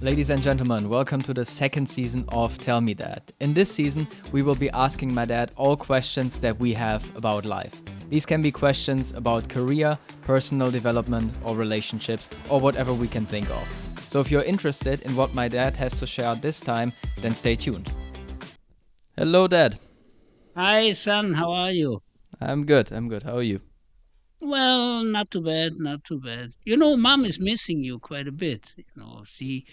Ladies and gentlemen, welcome to the second season of Tell Me That. In this season, we will be asking my dad all questions that we have about life. These can be questions about career, personal development, or relationships, or whatever we can think of. So if you're interested in what my dad has to share this time, then stay tuned. Hello, Dad. Hi, son. How are you? I'm good. I'm good. How are you? Well, not too bad, not too bad. Mom is missing you quite a bit. She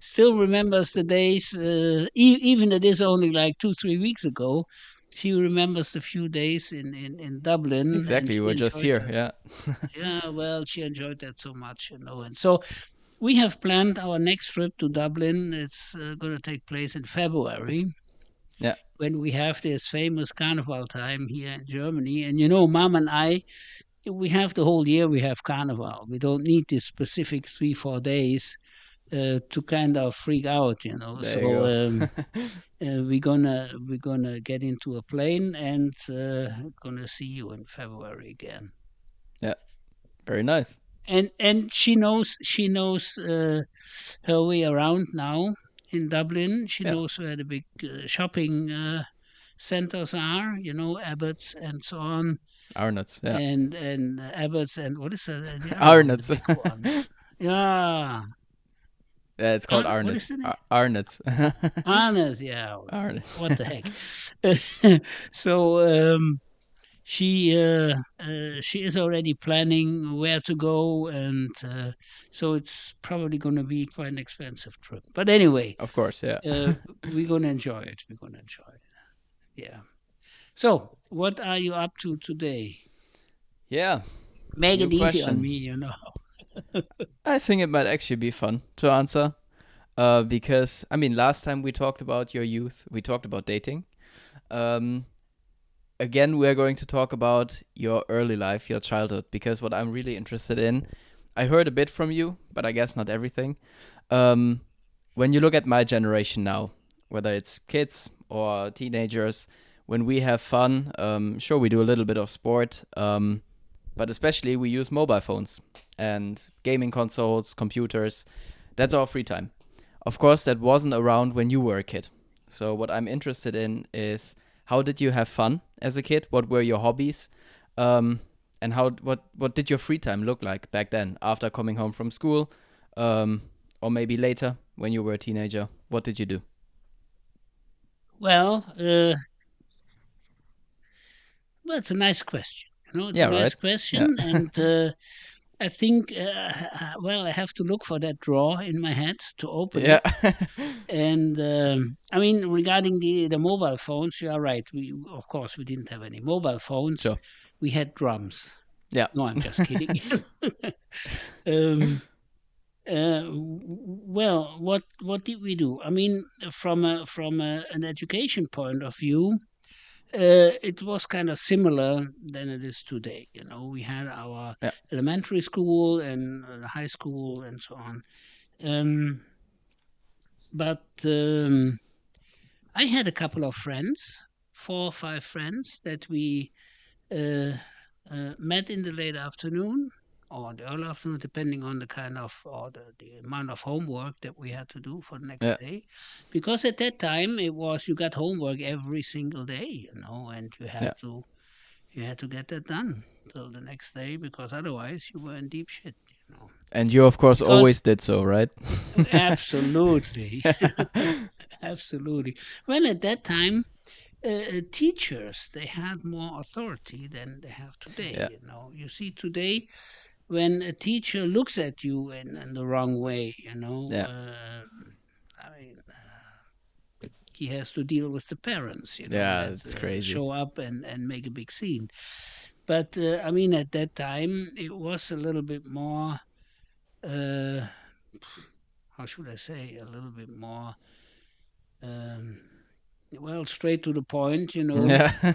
still remembers the days, even it is only like 2, 3 weeks ago. She remembers the few days in Dublin, and Exactly. she We're just enjoyed here. that. Yeah. Yeah, well, she enjoyed that so much. And so we have planned our next trip to Dublin. It's going to take place in February, Yeah. when we have this famous carnival time here in Germany. And Mom and I, we have the whole year, we have carnival. We don't need this specific 3, 4 days to kind of freak out. There you So go. we're gonna get into a plane and gonna see you in February again. Yeah. Very nice. And she knows her way around now in Dublin. She Yeah. knows where the big shopping centers are. Abbott's and so on, Arnott's. Yeah. and Abbott's, and what is the other one, the Arnott's. big one? Yeah, Yeah, it's called What Arnott's. is the name? Arnott's. Arnes, yeah. Arnott's. What the heck? So she is already planning where to go, and so it's probably going to be quite an expensive trip. But anyway, Of course, yeah. we're going to enjoy it. We're going to enjoy it. Yeah. So, what are you up to today? Yeah, Make new it easy on question. me. I think it might actually be fun to answer. Because, I mean, last time we talked about your youth, we talked about dating. Um, Again, we're going to talk about your early life, your childhood, because what I'm really interested in, I heard a bit from you, but I guess not everything. Um, when you look at my generation now, whether it's kids or teenagers, when we have fun, sure, we do a little bit of sport, but especially we use mobile phones and gaming consoles, computers. That's our free time. Of course, that wasn't around when you were a kid. So, what I'm interested in is how did you have fun as a kid? What were your hobbies? Um, and what did your free time look like back then after coming home from school? Um, or maybe later when you were a teenager? What did you do? Well, well, it's a nice question. It's a Yeah, nice right? Yeah. question, and I think, well, I have to look for that drawer in my head to open Yeah. it. And I mean, regarding the mobile phones, you are right. We, of course, we didn't have any mobile phones. Sure. We had drums. Yeah. No, I'm just kidding. um, well, what did we do? I mean, an education point of view, it was kind of similar than it is today. We had our Yeah. elementary school and high school and so on. Um, but I had a couple of friends, 4 or 5 friends that we uh, met in the late afternoon or the early afternoon, depending on the kind of or the amount of homework that we had to do for the Yeah. next day. Because at that time it was you got homework every single day, and Yeah. you had to get that done till the next day, because otherwise you were in deep shit. And you, of course, Because always did so, right? absolutely, absolutely. Well, at that time, teachers, they had more authority than they have today. Yeah. You see today, when a teacher looks at you in the wrong way, Yeah. I mean, he has to deal with the parents, Yeah, that it's crazy. show up and make a big scene. But I mean, at that time, it was a little bit more, uh, how should I say, a little bit more, um, well, straight to the point. Yeah.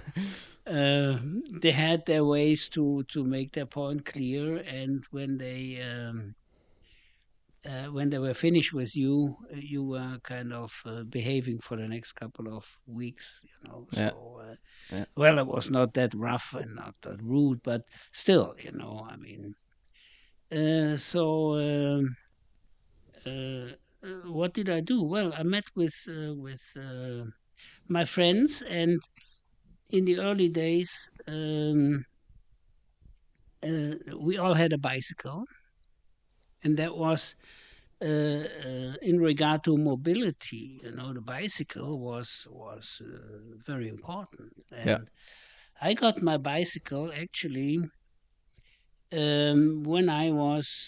They had their ways to make their point clear, and when they were finished with you, you were kind of behaving for the next couple of weeks. Yeah. So Yeah. well, it was not that rough and not that rude, but still, I mean, so. Uh, what did I do? Well, I met with my friends, and in the early days, we all had a bicycle, and that was in regard to mobility. The bicycle was very important, Yeah. and I got my bicycle actually when I was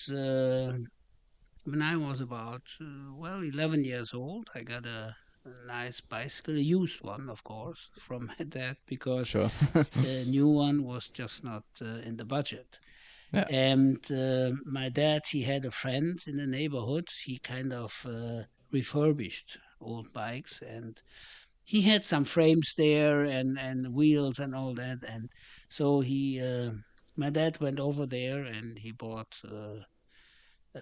about 11 years old. I got a nice bicycle, a used one, of course, from my dad because Sure. the new one was just not in the budget. Yeah. And my dad, he had a friend in the neighborhood. He kind of refurbished old bikes, and he had some frames there and wheels and all that. And so my dad went over there and he bought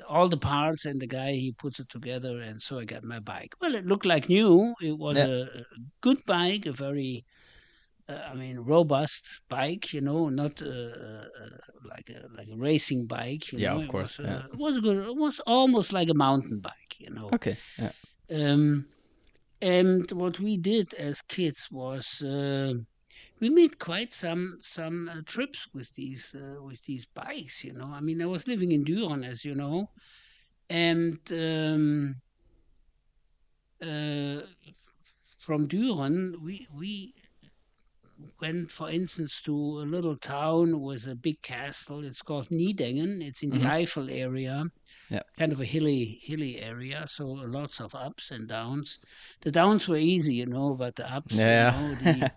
all the parts, and the guy he puts it together. And so I got my bike. Well, it looked like new. It was Yeah. a good bike, a very robust bike, not like a racing bike, Yeah, of It course. was Yeah. good. It was almost like a mountain bike. Okay. Yeah. Um, and what we did as kids was we made quite some trips with these bikes. I mean, I was living in Düren, as you know, and uh, from Düren we went, for instance, to a little town with a big castle. It's called Niedengen. It's in the Mhm. Eifel area, Yeah. kind of a hilly area. So lots of ups and downs. The downs were easy, but the ups, Yeah. the.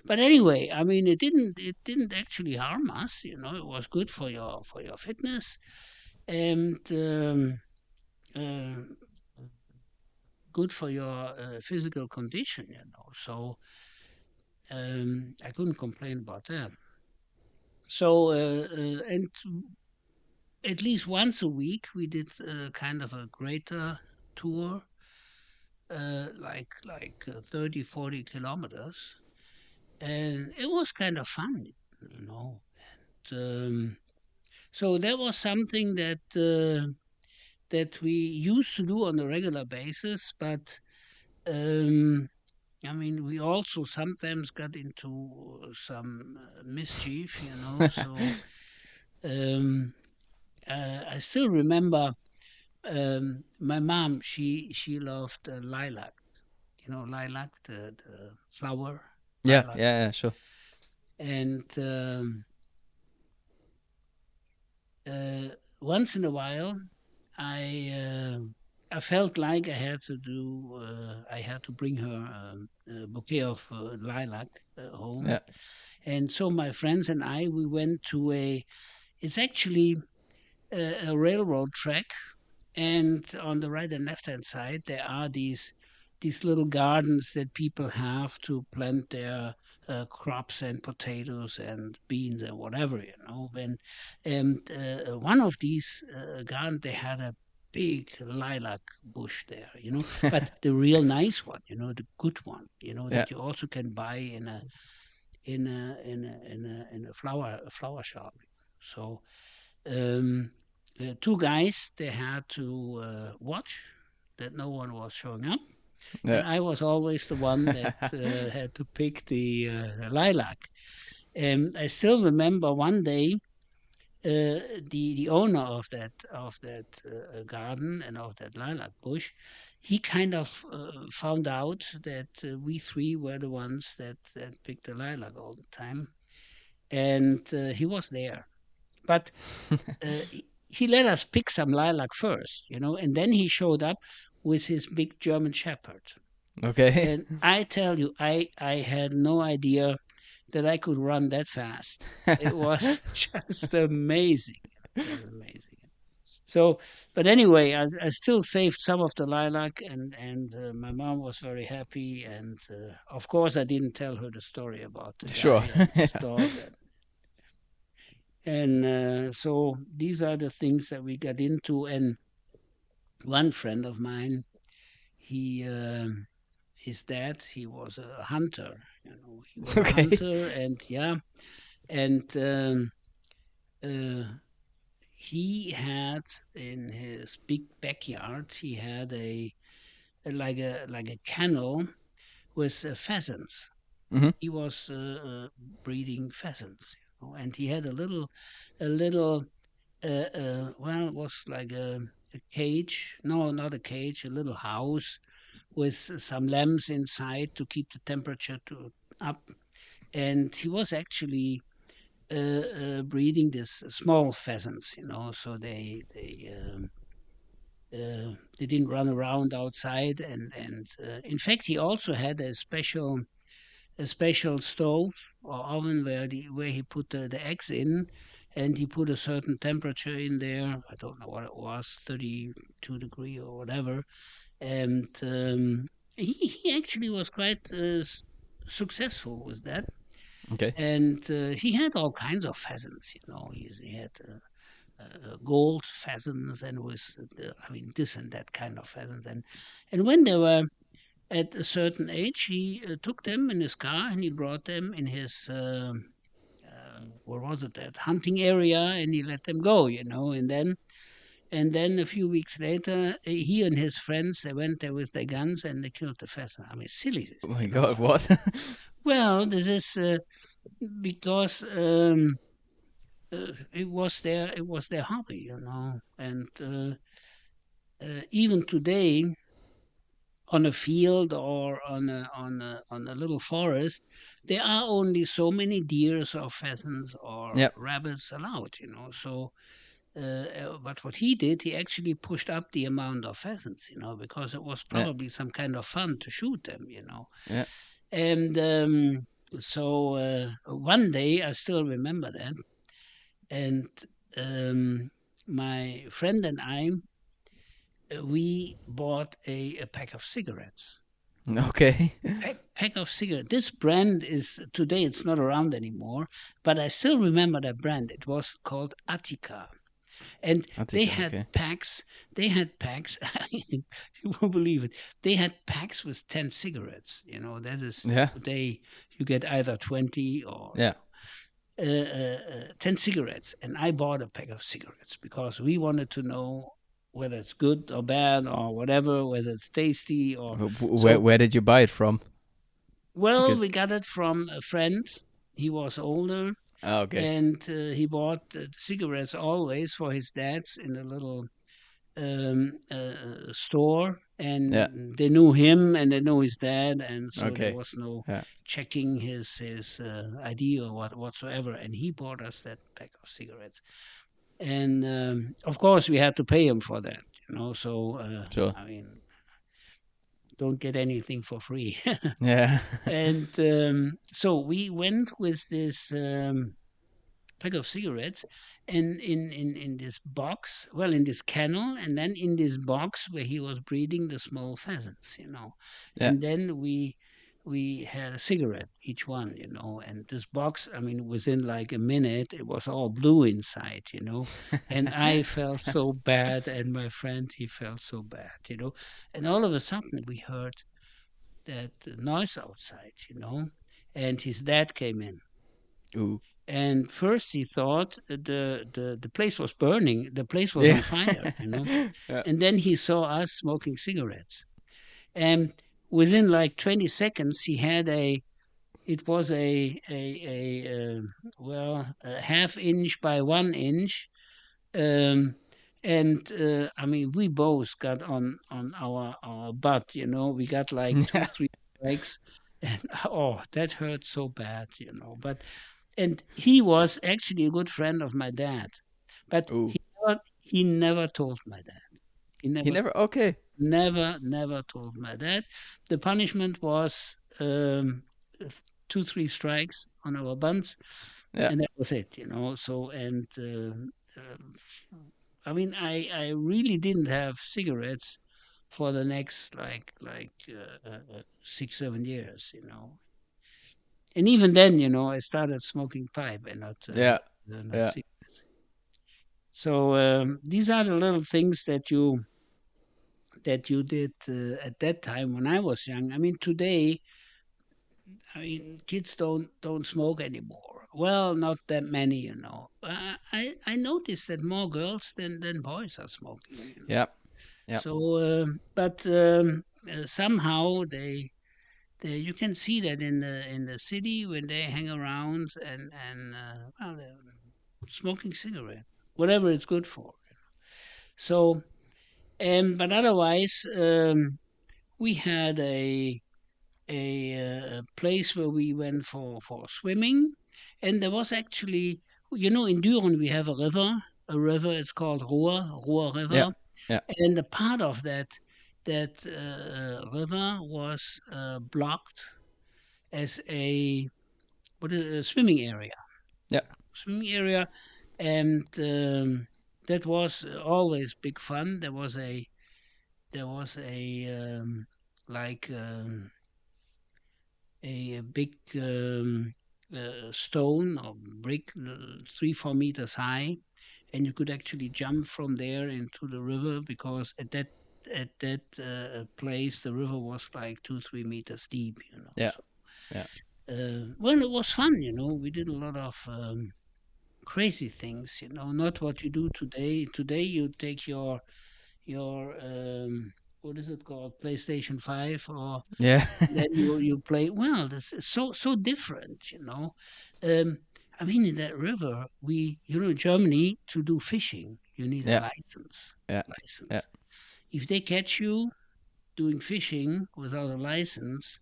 But anyway, I mean, it didn't actually harm us. It was good for your fitness and uh, good for your physical condition. So I couldn't complain about that. So, and at least once a week, we did kind of a greater tour, like 30, 40 kilometers. And it was kind of fun, you know. So that was something that we used to do on a regular basis, but um, I mean, we also sometimes got into some mischief, So um, I still remember my mom. She loved lilac. Lilac, the flower, Yeah. lilac, Yeah. Yeah. Sure. and uh, once in a while, I uh, I felt like I had to bring her a bouquet of lilac home, Yeah. and so my friends and I we went to it's actually a railroad track, and on the right and left hand side there are these little gardens that people have to plant their crops and potatoes and beans and whatever, and one of these gardens they had a big lilac bush there, but the real nice one, the good one, Yeah. that you also can buy in a flower shop. So two guys they had to watch that no one was showing up, Yeah. and I was always the one that had to pick the lilac. And I still remember one day the owner of that garden and of that lilac bush, he kind of found out that we three were the ones that picked the lilac all the time, and he was there, but he let us pick some lilac first, and then he showed up with his big German Shepherd. Okay. And I tell you, I had no idea that I could run that fast. It was just amazing. It was amazing. So, but anyway, I still saved some of the lilac, and my mom was very happy. And of course, I didn't tell her the story about the Sure. guy and his Yeah. dog, and so these are the things that we got into. And one friend of mine, he his dad, he was a hunter. He was a Okay. hunter, and yeah, and uh, he had in his big backyard, he had a kennel with pheasants. Hmm. He was breeding pheasants, and he had a little well, it was like a cage. No, not a cage, a little house with some lamps inside to keep the temperature up. And he was actually breeding this small pheasants, so they didn't run around outside. And in fact, he also had a special stove or oven where he put the eggs in, and he put a certain temperature in there. I don't know what it was, 32 degree or whatever. And he actually was quite successful with that. Okay. And he had all kinds of pheasants. He had gold pheasants, and this and that kind of pheasants. And when they were at a certain age, he took them in his car and he brought them in his where was it, that hunting area, and he let them go, and then a few weeks later, he and his friends, they went there with their guns and they killed the pheasant. I mean, silly, Oh my you know. God, what? Well, this is because it was their hobby, and even today, on a field or on a little forest, there are only so many deers or pheasants or Yeah. rabbits allowed. So, but what he did, he actually pushed up the amount of pheasants, because it was Yeah. probably some kind of fun to shoot them. Yeah. And so one day, I still remember that, and my friend and I, we bought a pack of cigarettes. Okay. Pack of cigarettes. This brand is today, it's not around anymore, but I still remember that brand. It was called Attica, and they Attica. had Okay. packs. They had packs. You won't believe it. They had packs with 10 cigarettes. That is Yeah. today you get either 20 or Yeah. 10 cigarettes, and I bought a pack of cigarettes because we wanted to know whether it's good or bad or whatever, whether it's tasty or Where so. where did you buy it from? Well, we Because got it from a friend. He was older, okay. and he bought cigarettes always for his dad's in a little store, Yeah. and they knew him and they knew his dad, and so there Okay. was no Yeah. checking his ID or whatsoever. And he bought us that pack of cigarettes, and of course we had to pay him for that. So Sure. I mean, don't get anything for free. Yeah. And so we went with this pack of cigarettes, and in this box, well, in this kennel, and then in this box where he was breeding the small pheasants, Yeah. and then we had a cigarette each one, and this box, I mean, within like a minute it was all blue inside, and I felt so bad, and my friend, he felt so bad, and all of a sudden we heard that noise outside, and his dad came in. Ooh. And first he thought the place was burning, the place was Yeah. on fire, Yeah. And then he saw us smoking cigarettes. And within like 20 seconds, it was well, a half inch by 1 inch. Um, and I mean, we both got on our butt, we got like two, Yeah. 3 strikes. And oh, that hurt so bad, But and he was actually a good friend of my dad, but Ooh. he never told my dad. He He never, never. Okay. never told my dad. The punishment was 2, 3 strikes on our buns, Yeah. and that was it. So, and I mean, I really didn't have cigarettes for the next like 6, 7 years. And even then, I started smoking pipe and Yeah. not Yeah. cigarettes. So these are the little things that you did at that time when I was young. I mean, today, I mean, kids don't smoke anymore. well, not that many, you know. I noticed that more girls than boys are smoking, you know. Yeah. Yeah. So, but somehow they you can see that in the city when they hang around and well, they're smoking cigarette, whatever it's good for. So, but otherwise, we had a place where we went for swimming, and there was actually, you know, in Düren we have a river. A river. It's called Ruhr Yeah. River, Yeah. and a part of that river was blocked as a what is it, a swimming area. Yeah. Swimming area, and that was always big fun. There was a like a big stone or brick, 3 4 meters high, and you could actually jump from there into the river because at that place the river was like 2 3 meters deep, you know. Yeah. So Yeah. well, it was fun, you know. We did a lot of crazy things, you know, not what you do today. Today you take your what is it called, PlayStation 5, or Yeah. then you play. Well, this is so different, you know. um I mean, in that river, we, you know, in Germany, to do fishing you need a Yeah. license. Yeah. Yeah. If they catch you doing fishing without a license,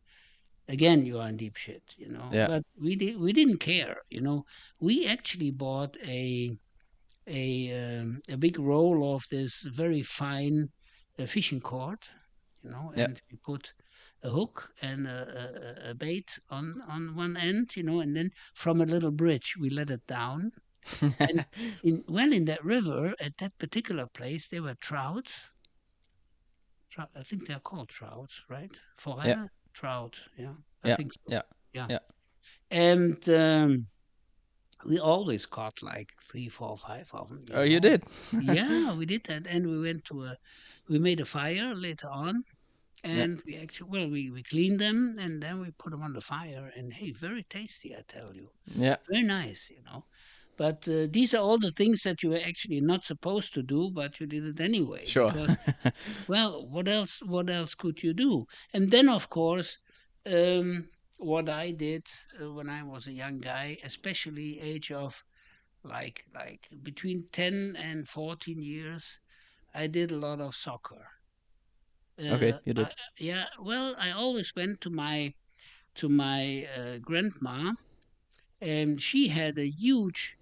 again you are in deep shit, you know. Yeah. But we didn't care, you know. We actually bought a big roll of this very fine fishing cord, you know, Yeah. and we put a hook and a bait on one end, you know, and then from a little bridge we let it down. And in that river at that particular place there were trouts. I think they're called trouts, right? Yeah. Forelle trout, yeah, I Yeah. think so. Yeah. Yeah, Yeah. and we always caught like three, four, five of them, you Oh, you know. did. Yeah, we did that, and we made a fire later on, Yeah. and we actually, well, we cleaned them, and then we put them on the fire, and hey, very tasty, I tell you, Yeah. very nice, you know. But these are all the things that you were actually not supposed to do, but you did it anyway Sure. because, well, what else? What else could you do? And then, of course, um, what I did when I was a young guy, especially age of like between 10 and 14 years, I did a lot of soccer. Okay, you I, did. yeah, well, I always went to my grandma, and she had a huge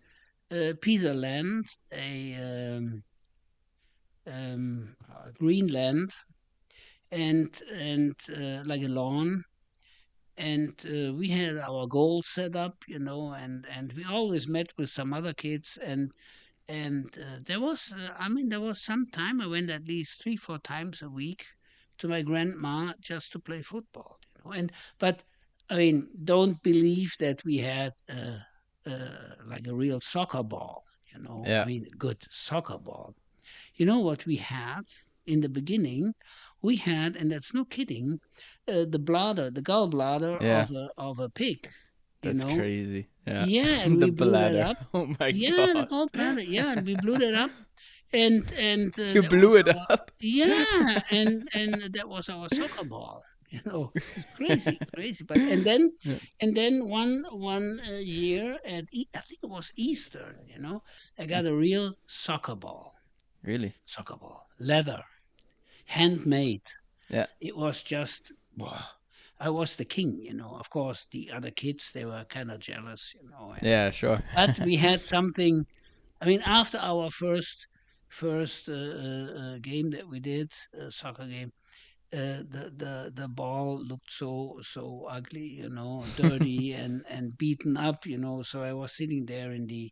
piece of land, a green land, and like a lawn, and we had our goals set up, you know, and we always met with some other kids, and there was, I mean, there was some time I went at least 3 4 times a week to my grandma just to play football, you know. And but I mean, don't believe that we had like a real soccer ball, you know. I Yeah. mean, a good soccer ball. You know what we had in the beginning? We had, and that's no kidding, the gallbladder Yeah. of a pig, you That's know. crazy. Yeah. Yeah, and The we blew that bladder. up. Oh my Yeah, the god. gallbladder. Yeah, and we blew that up, and You that blew was it our, up. yeah, and that was our soccer ball. You know, it's crazy, crazy. But Yeah. and then one year I think it was Easter. You know, I got a real Really? soccer ball, leather, handmade. Yeah. It was just. Wow. I was the king, you know. Of course, the other kids, they were kind of jealous, you know. And Yeah, sure. but we had something. I mean, after our first game that we did, soccer game, the ball looked so ugly, you know, dirty and beaten up, you know. So I was sitting there in the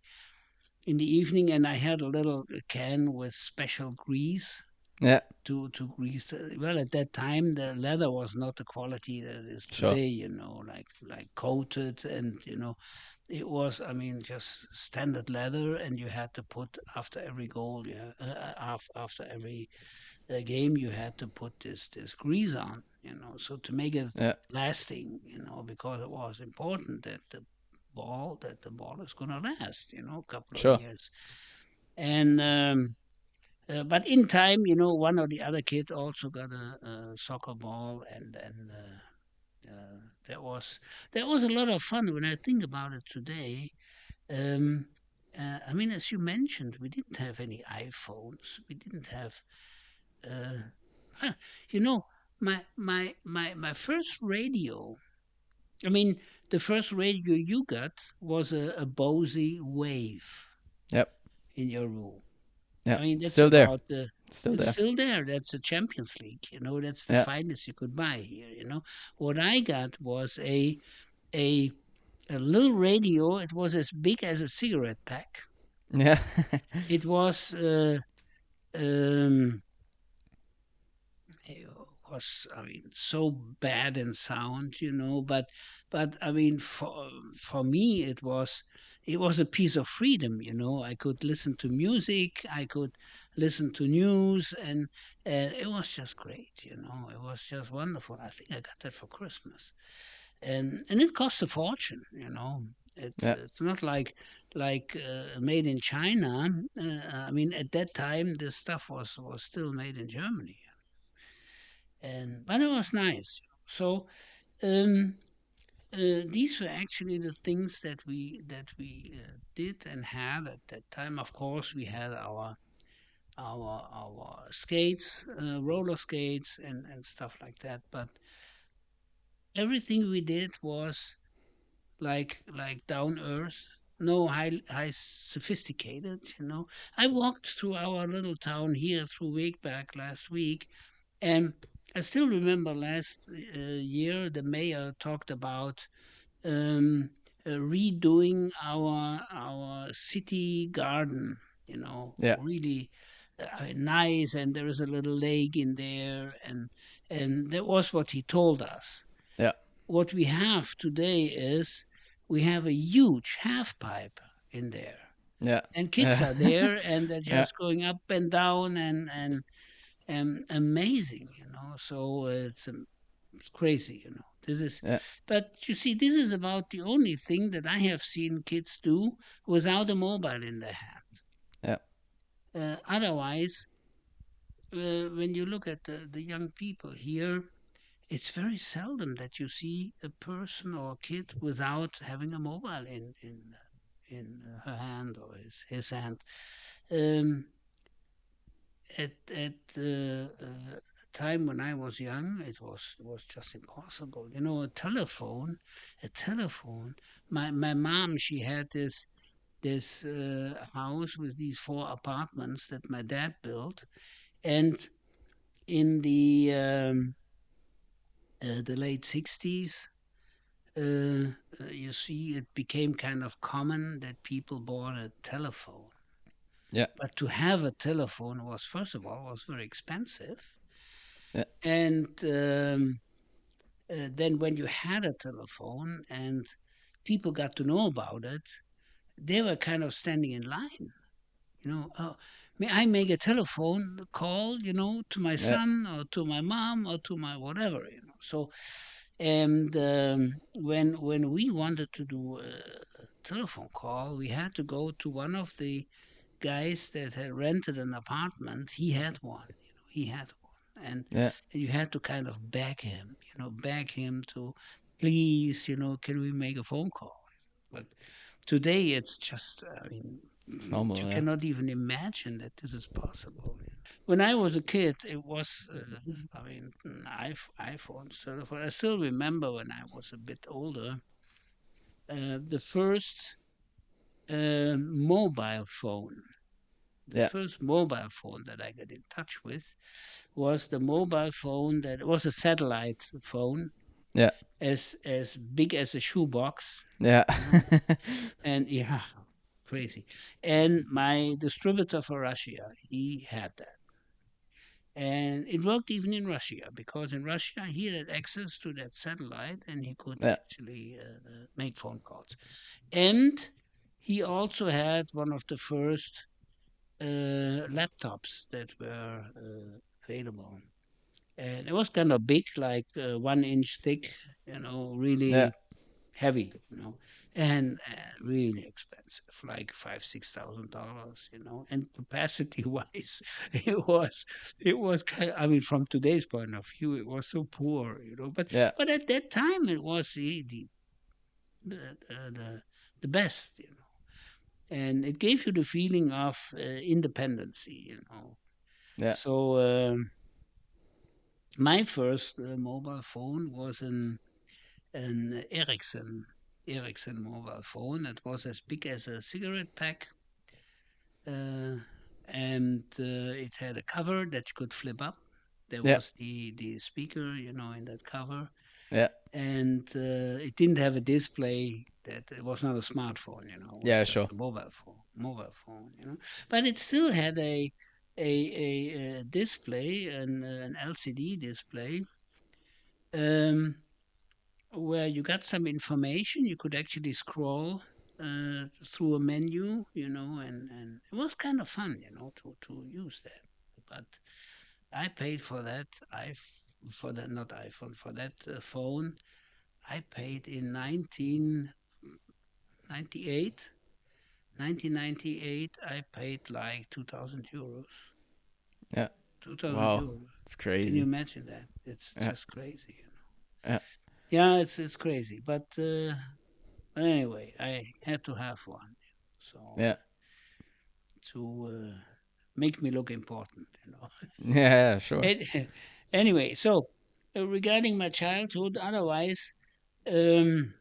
evening, and I had a little can with special grease Yeah, to grease. Well, at that time, the leather was not the quality that it is sure. today, you know, like coated, and you know, it was, I mean, just standard leather, and you had to put after every goal, yeah, after every game, you had to put this grease on, you know, so to make it Yeah. lasting, you know, because it was important that the ball, that the ball is going to last, a couple of Sure. years. And but in time, one or the other kid also got a soccer ball, and then that was a lot of fun when I think about it today. Um, I mean, as you mentioned, we didn't have any iPhones. We didn't have, uh, ah, you know, my first radio. I mean, the first radio you got was a Bose Wave Yep. in your room. I Yep. mean, that's Still there. about the. Still It's there. still there. That's a Champions League. That's the Yeah. finest you could buy here. What I got was a a little radio. It was as big as a cigarette pack. Yeah. It was um, it was, I mean, so bad in sound, but I mean, for me it was a piece of freedom. I could listen to music, I could listen to news, and it was just great. It was just wonderful. I think I got that for Christmas, and it costs a fortune. Yeah. It's not like made in China. I mean, at that time, this stuff was still made in Germany, and but it was nice. So um, these were actually the things that we did and had at that time. Of course, we had our skates, roller skates, and stuff like that. But everything we did was like down earth, no high sophisticated. I walked through our little town here through Wakeback last week, and I still remember last year the mayor talked about um, redoing our city garden. Yeah. Really nice, and there is a little lake in there, and that was what he told us. Yeah. What we have today is we have a huge half pipe in there, Yeah. and kids Yeah. are there, and they're Yeah. just going up and down, and amazing. So it's crazy. This is, Yeah. but you see, this is about the only thing that I have seen kids do without a mobile in their hand. Yeah. Otherwise, when you look at the young people here, it's very seldom that you see a person or a kid without having a mobile in her hand or his hand. Um, at time when I was young, it was just impossible. A telephone. My mom, she had this house with these four apartments that my dad built, and in the late 60s, you see, it became kind of common that people bought a telephone. Yeah. But to have a telephone was, first of all, was very expensive, Yeah. and then when you had a telephone and people got to know about it, they were kind of standing in line. Oh, may I make a telephone call, to my Yeah. son or to my mom or to my whatever. So, and when we wanted to do a telephone call, we had to go to one of the guys that had rented an apartment. He had one. He had one, Yeah. and you had to kind of beg him to, please, can we make a phone call? But today it's just, I mean, It's you normal. Yeah. cannot even imagine that this is possible. When I was a kid, it was, I mean, an iPhone sort of. I still remember when I was a bit older, the first mobile phone. The Yeah. first mobile phone that I got in touch with was the mobile phone that was a satellite phone, Yeah. as big as a shoebox, Yeah. you know, and yeah, crazy. And my distributor for Russia, he had that. And it worked even in Russia, because in Russia he had access to that satellite and he could Yeah. actually make phone calls. And he also had one of the first laptops that were available. And it was kind of big, like 1 inch thick, Yeah. really heavy. and really expensive, like $5,000, 6,000, And capacity wise, it was I mean, from today's point of view, it was so poor. Yeah. But at that time, it was the the, the, the best. And it gave you the feeling of independency. Yeah. So my first mobile phone was an Ericsson mobile phone. It was as big as a cigarette pack, uh, and it had a cover that you could flip up. There Yeah. was the speaker, in that cover, Yeah. and it didn't have a display. That it was not a smartphone, it was Yeah. just Sure. a mobile phone. But it still had a display, an LCD display, um, where you got some information. You could actually scroll through a menu, and it was kind of fun, to use that. But I paid for that. For that, not iPhone, for that phone. I paid in 1998. 1998, I paid like 2,000 euros. Yeah. 2,000 Wow. euros. It's Can you crazy. imagine that? It's Yeah. just crazy. Yeah. Yeah, it's crazy. But anyway, I had to have one, so Yeah. to make me look important. Yeah. Sure. Anyway, so regarding my childhood, otherwise, um,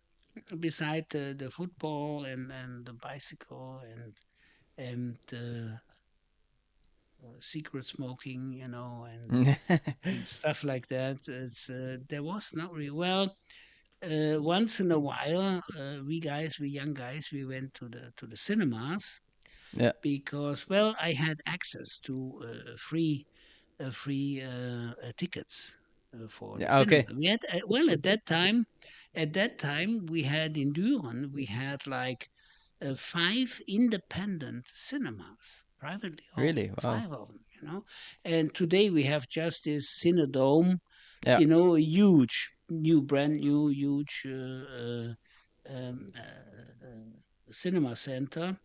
beside the football and the bicycle and secret smoking, and stuff like that, there was not really well. Once in a while, we young guys, we went to the cinemas Yeah. because, well, I had access to free tickets for the Yeah. cinema. Okay. We had well at that time we had in Düren we had like five independent cinemas, privately owned, Really? Wow. five of them. And today we have just this Cinedome, Yeah. a huge, brand new, huge cinema center.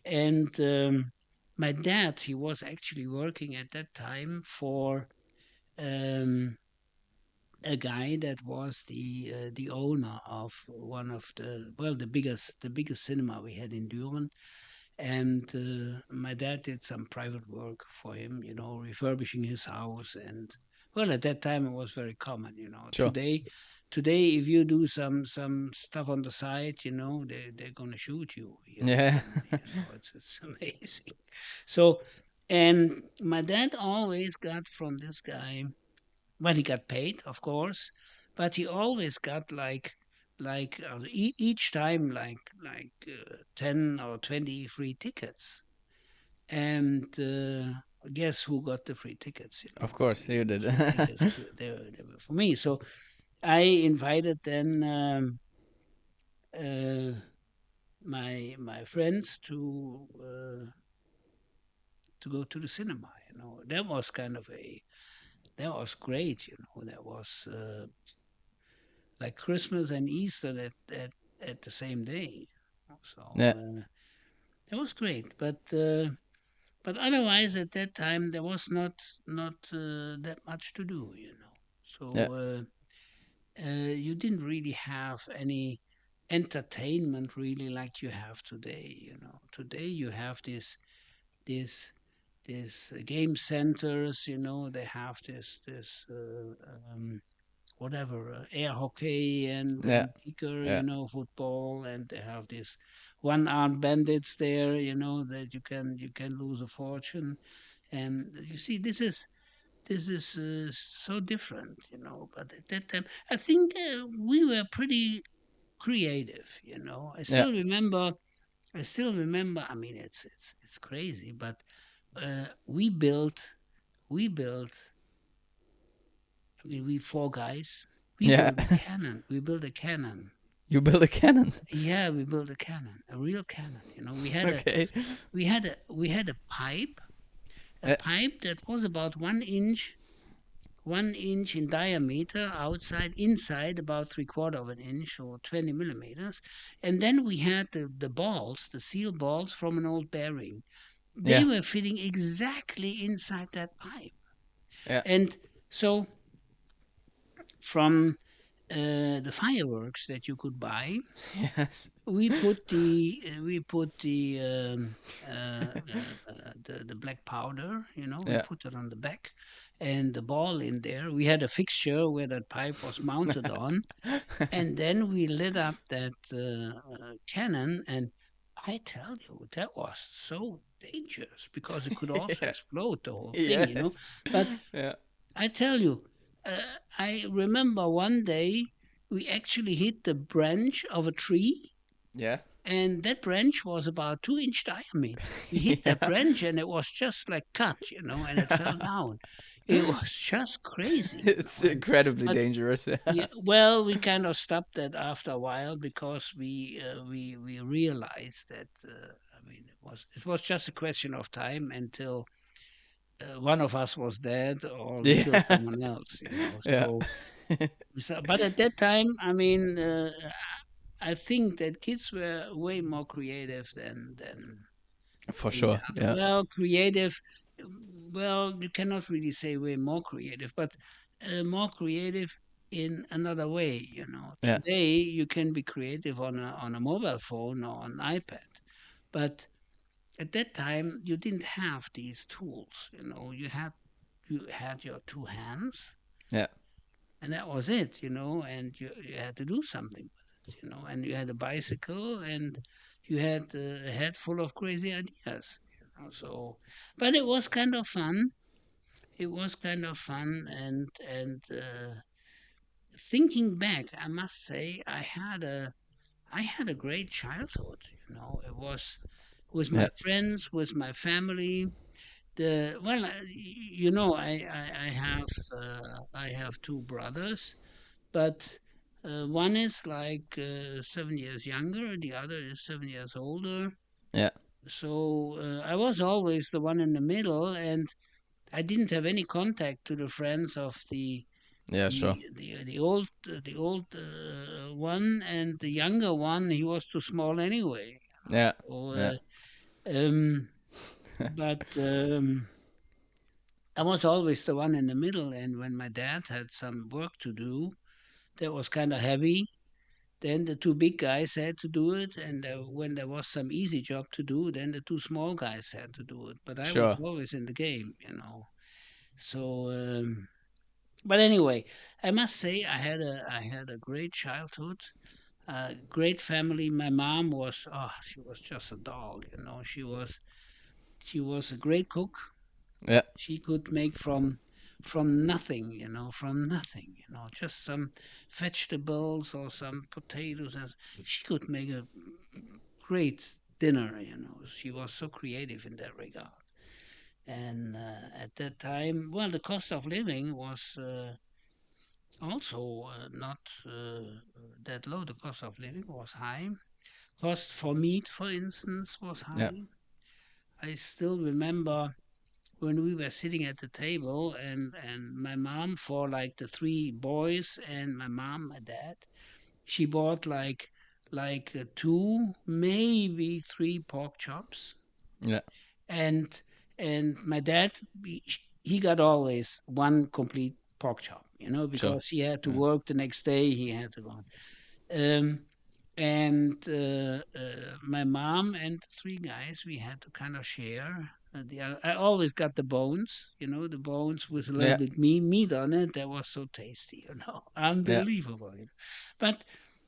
And my dad, he was actually working at that time for um, a guy that was the owner of one of the biggest cinema we had in Düren. And my dad did some private work for him, refurbishing his house. And well, at that time it was very common. Sure. Today, if you do some stuff on the side, they're gonna shoot you here in Yeah. Germany. It's amazing. So, and my dad always got from this guy. Well, he got paid, of course, but he always got like each time like 10 or 20 free tickets. And guess who got the free tickets? Of course you The did. free tickets they were for me. So I invited then uh, my friends to go to the cinema. That was great. That was like Christmas and Easter at the same day. So Yeah. it was great. But otherwise, at that time, there was not that much to do. Yeah. So you didn't really have any entertainment really like you have today. Today you have this game centers. They have this whatever, air hockey Yeah. and kicker, Yeah. football, and they have these one-armed bandits there, that you can lose a fortune. And you see, this is so different. But at that time, I think we were pretty creative. I Yeah. still remember. I still remember. I mean, it's crazy, but we built. I mean, we four guys. We Yeah. built a cannon. We built a cannon. You build a cannon. Yeah, we built a cannon, a real cannon. We had a Okay. we had a we had a pipe Yeah. that was about 1 inch 1 inch in diameter outside, inside about 3/4 of an inch or 20 millimeters. And then we had the balls, the seal balls from an old bearing. They Yeah. were fitting exactly inside that pipe. Yeah. And so from the fireworks that you could buy, Yes. we put the black powder, we Yeah. put it on the back, and the ball in there. We had a fixture where that pipe was mounted on, and then we lit up that cannon, and I tell you, that was so dangerous because it could also Yeah. explode the whole thing. Yes. But Yeah. I tell you, I remember one day we actually hit the branch of a tree, Yeah. and that branch was about 2 inch diameter. We hit that Yeah. branch, and it was just like cut, and it fell down. It was just crazy, It's And incredibly but dangerous. yeah, Yeah. well, we kind of stopped that after a while because we realized that I mean it was just a question of time until one of us was dead or we killed Yeah. someone else. Yeah. But at that time, I mean, I think that kids were way more creative For than the sure. other. Yeah. Well, creative. Well, you cannot really say way more creative, but more creative in another way. Yeah. Today you can be creative on a mobile phone or an iPad, but at that time you didn't have these tools. You had your two hands, Yeah. and that was it. And you had to do something with it. And you had a bicycle, and you had a head full of crazy ideas. But it was kind of fun. It was kind of fun, and thinking back, I must say I had a great childhood. It was with my Yeah. friends, with my family. I have two brothers, but one is like 7 years younger, the other is 7 years older. Yeah. So I was always the one in the middle, and I didn't have any contact to the friends of Yeah. Sure. the old one, and the younger one. He was too small anyway. Yeah. So, Yeah. but I was always the one in the middle, and when my dad had some work to do that was kind of heavy, then the two big guys had to do it, and when there was some easy job to do, then the two small guys had to do it. But I was Sure. always in the game. So, but anyway, I must say I had a great childhood, great family. My mom she was just a dog. She was a great cook. Yeah. She could make from nothing, just some vegetables or some potatoes, and she could make a great dinner. She was so creative in that regard. And at that time, well, the cost of living was also not that low. The cost of living was high. Cost for meat, for instance, was Yeah. high. I still remember when we were sitting at the table, and my mom, for like the three boys and my mom, my dad, she bought like two, maybe three pork chops. Yeah. And and my dad, he got always one complete pork chop, Sure. because he had to Yeah. work the next day. He had to go on. um, and my mom and the three guys, we had to kind of share. I always got the bones, the bones with a little Yeah. bit meat on it. That was so tasty, Yeah. unbelievable. But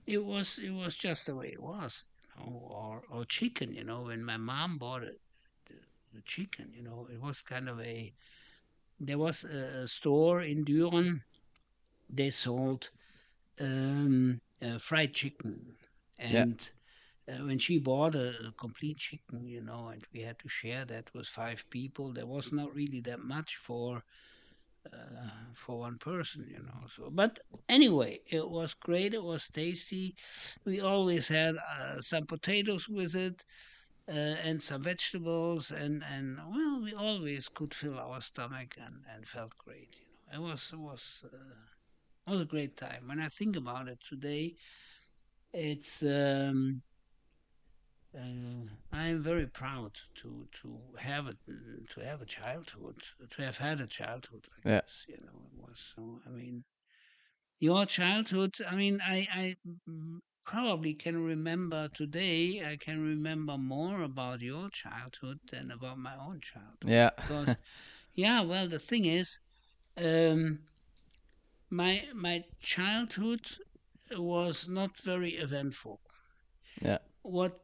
it was just the way it was. Or chicken, when my mom bought it, the chicken, it was kind of a. There was a store in Düren. They sold fried chicken, Yeah. and when she bought a complete chicken, and we had to share that with five people, there was not really that much for one person. So, but anyway, it was great. It was tasty. We always had some potatoes with it. And some vegetables, and well, we always could fill our stomach and felt great. it was a great time. When I think about it today, it's I'm very proud to have a childhood, to have had a childhood like Yeah. this. It was so. I mean, your childhood. I mean, I probably can remember today. I can remember more about your childhood than about my own childhood Yeah. because, yeah. Well, the thing is, um, my childhood was not very eventful. Yeah. What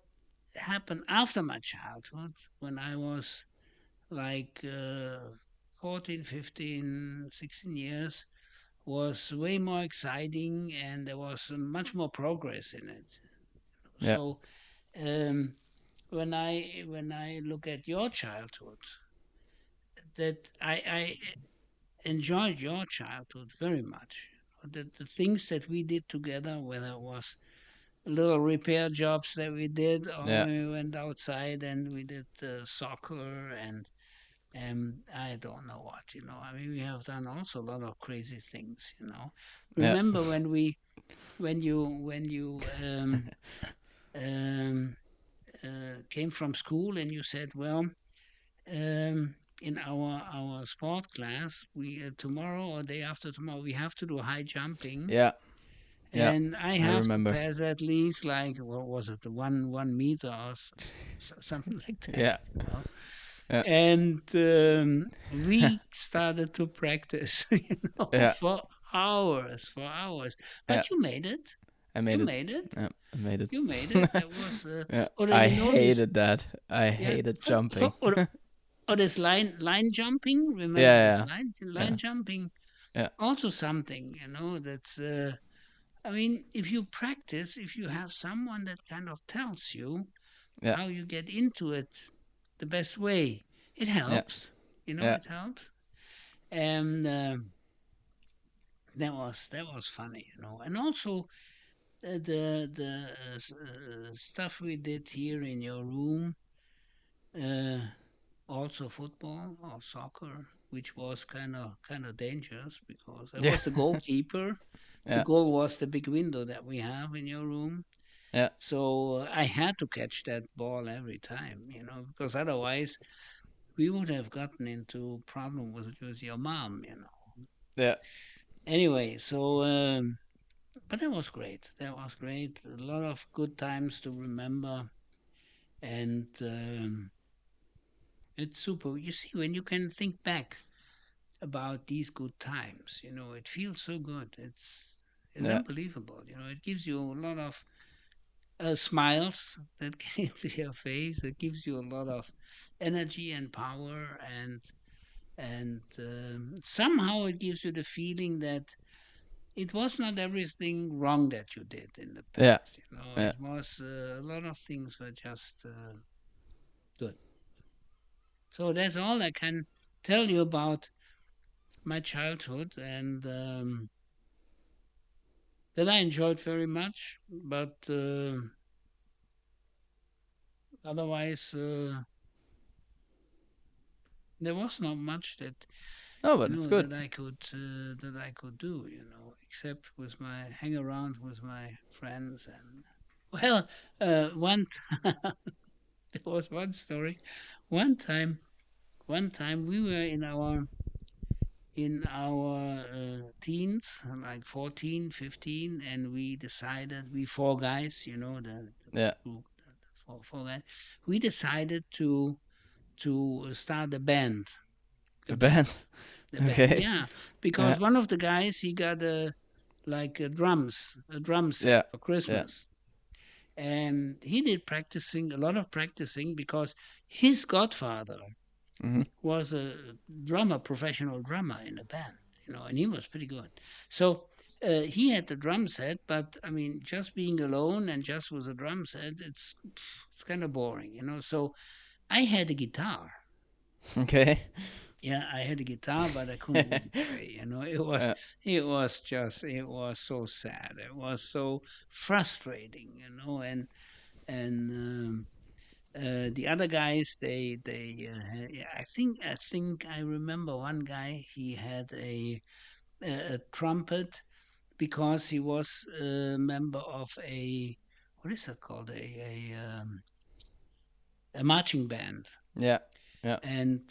happened after my childhood when I was like 14, 15, 16 years was way more exciting and there was much more progress in it. Yeah. So um, when I look at your childhood, that I enjoyed your childhood very much. The things that we did together, whether it was little repair jobs that we did, or Yeah. when we went outside and we did soccer and I don't know what. I mean, we have done also a lot of crazy things. Yeah. Remember when you um, came from school and you said, well, in our sport class, we tomorrow or day after tomorrow we have to do high jumping, Yeah. Yeah. and I I have to remember. pass at least like what was it, the 1 meter or something like that. Yeah. Yeah. And we started to practice, Yeah. for hours. Yeah. But you made it. I You made it. made it. Yeah. I made You made it. it. That was, Yeah. or I you know this, hated that. I yeah, hated jumping. or this line jumping. Remember this Yeah. line Yeah. jumping? Yeah. Also something, that's. I mean, if you practice, if you have someone that kind of tells you Yeah. how you get into it the best way, it Yeah. helps. Yeah. It helps. And that was funny, and also the stuff we did here in your room, uh, also football or soccer, which was kind of dangerous because I Yeah. was the goalkeeper. The Yeah. goal was the big window that we have in your room. Yeah. So I had to catch that ball every time, because otherwise we would have gotten into problem with your mom. Yeah. Anyway, so but that was great. That was great. A lot of good times to remember, and it's super. You see, when you can think back about these good times, it feels so good. It's Yeah. unbelievable. It gives you a lot of smiles that get into your face. It gives you a lot of energy and power, and somehow it gives you the feeling that it was not everything wrong that you did in the Yeah. past. Yeah. It was a lot of things were just good. So that's all I can tell you about my childhood, and that I enjoyed very much. But otherwise, there was not much that No, but it's good. that I could do, except with my hang around with my friends and well, one there was one story. One time, we were in our teens, like 14, 15, and we decided, we four guys, the Yeah. group, the four guys, we decided to start a band, a A band, band. a band. Okay. Yeah, Yeah. because one of the guys, he got a drum set Yeah. for Yeah. Christmas, and he did a lot of practicing because his godfather Mhm. was a professional drummer in a band, and he was pretty good. So he had the drum set, but I mean, just being alone and just with a drum set, it's kind of boring, So I had a guitar. Okay. Yeah, I had a guitar, but I couldn't really play. Yeah. It was so sad. It was so frustrating, and The other guys, yeah, I think I remember one guy. He had a trumpet because he was a member of a, what is that called, a marching band. Yeah. Yeah. And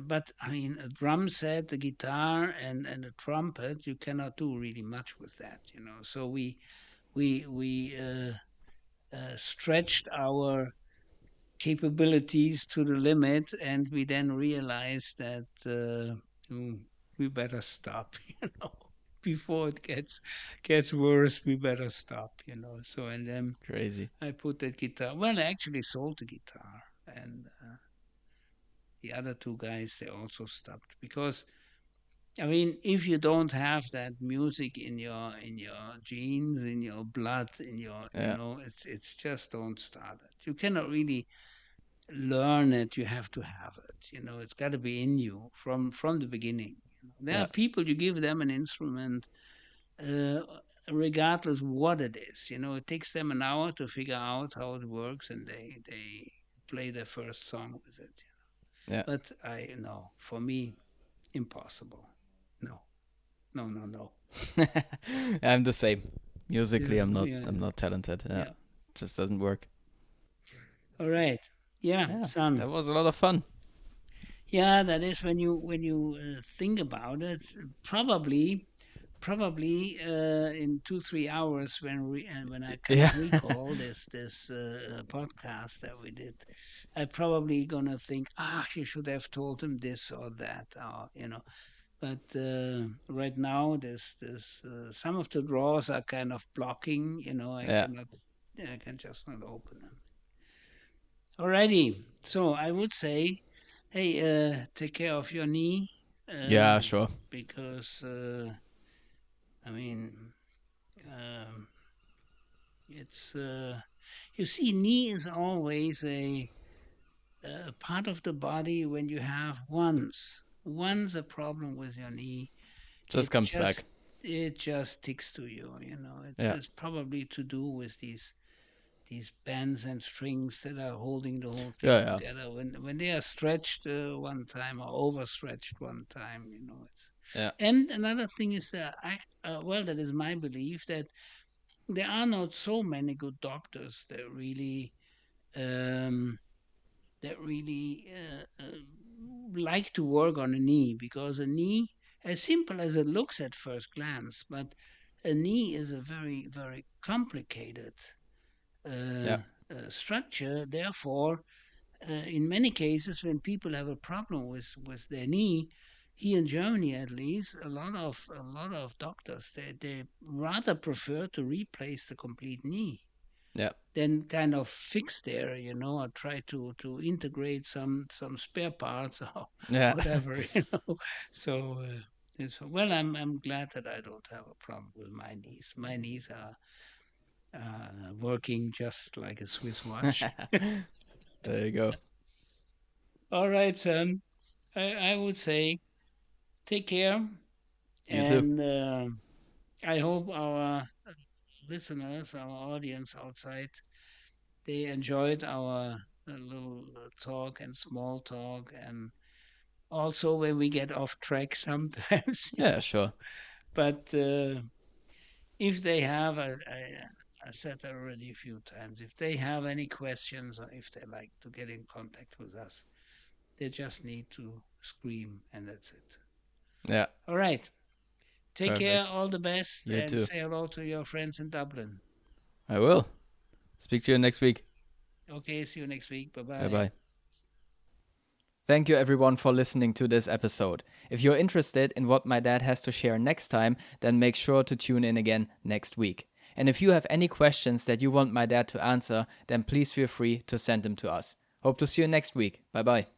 but I mean, a drum set, a guitar, and a trumpet, you cannot do really much with that, so we stretched our capabilities to the limit, and we then realized that mm, we better stop, before it gets worse. We better stop, so. And then Crazy. I put that guitar, well, I actually sold the guitar, and the other two guys, they also stopped, because I mean, if you don't have that music in your genes, in your blood, in your, Yeah. it's just, don't start it. You cannot really learn it. You have to have it. It's got to be in you from the beginning. There Yeah. are people, you give them an instrument, uh, regardless what it is. It takes them an hour to figure out how it works, and they play their first song with it. Yeah. But I know, for me, impossible. No, no, no, no. I'm the same. Musically, Yeah, I'm not. yeah, I'm not talented. Yeah. yeah. Just doesn't work. All right. Yeah, Yeah. son. That was a lot of fun. Yeah, that is, when you think about it. Probably in 2 3 hours, when I kind Yeah. of recall this podcast that we did, I probably gonna think, you should have told him this or that, or. But right now, this some of the drawers are kind of blocking. I Yeah. cannot. I can just not open them. Alrighty. So I would say, hey, take care of your knee, Yeah. uh, Sure. because I mean, um, it's you see, knee is always a part of the body. When you have once a problem with your knee, Just it comes back. just it just sticks to you. It's, Yeah. it's probably to do with these bands and strings that are holding the whole Yeah. thing Yeah. together. When they are stretched one time, or overstretched one time, it's. Yeah. And another thing is that well, that is my belief, that there are not so many good doctors um, that really like to work on a knee, because a knee, as simple as it looks at first glance, but a knee is a very, very complicated uh, Yeah. structure. Therefore, in many cases, when people have a problem with their knee, here in Germany at least, a lot of doctors, they rather prefer to replace the complete knee Yeah. than kind of fix there, or try to integrate some spare parts, or Yeah. whatever, So well, I'm glad that I don't have a problem with my knees. My knees are working just like a Swiss watch. There you go. All right, son. I would say, take care, You too. and I hope our listeners, our audience outside, they enjoyed our little talk and small talk, and also when we get off track sometimes, Yeah. Sure. But if they have, I said already a few times, if they have any questions, or if they like to get in contact with us, they just need to scream, and that's it. Yeah. All right. Take care, Perfect. all the best, You and too. say hello to your friends in Dublin. I will. Speak to you next week. Okay, see you next week. Bye Bye bye. bye. Thank you everyone for listening to this episode. If you're interested in what my dad has to share next time, then make sure to tune in again next week. And if you have any questions that you want my dad to answer, then please feel free to send them to us. Hope to see you next week. Bye bye.